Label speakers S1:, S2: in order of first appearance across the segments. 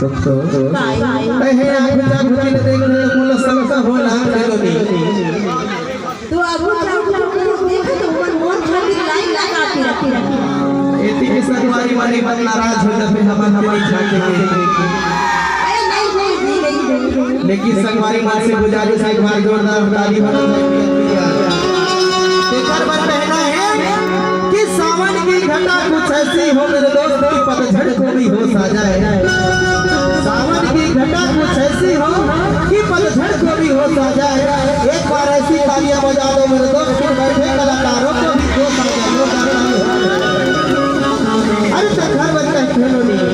S1: कहे आगु जागु दिन देख ले कुल संसा होला खेलोनी
S2: तू आगु जागु देख तो मन खातिर लाइन लगाती रखी
S1: एती के सगवारी वाली बन नाराज हो जाते हमारी झांके के लेकिन संगवारी मां से गुजारिश है एक बार जोरदार ताली बजाओ। तेकर पर कहना है कि सावन की घटा कुछ ऐसी हो मेरे दोस्त की पतझड़ को भी होश आ जाए। सावन की घटा कुछ ऐसी हो कि पतझड़ को भी होश आ जाए। एक बार ऐसी तालियां बजा दो मेरे दोस्त बैठे कलाकारों को भी होश आ जाए। अरे घर बच्चा खेलो नहीं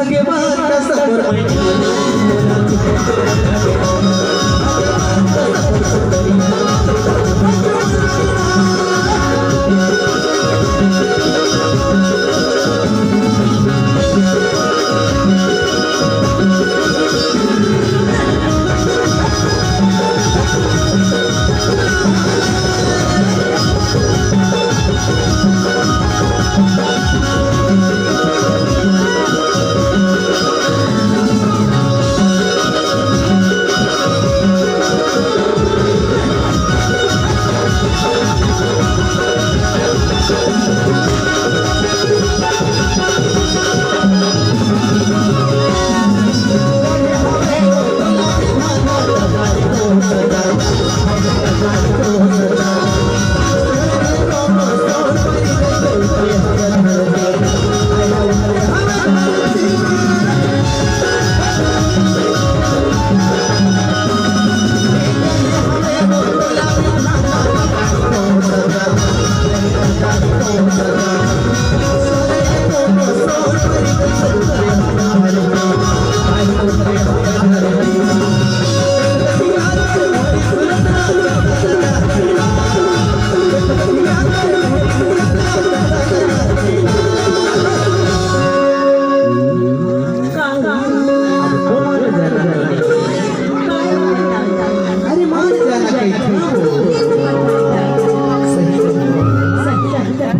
S1: भगवान का सफर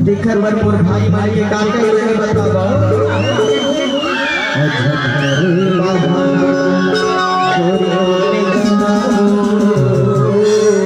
S1: देखर बरपुर भाई भाई के काम के बताओ।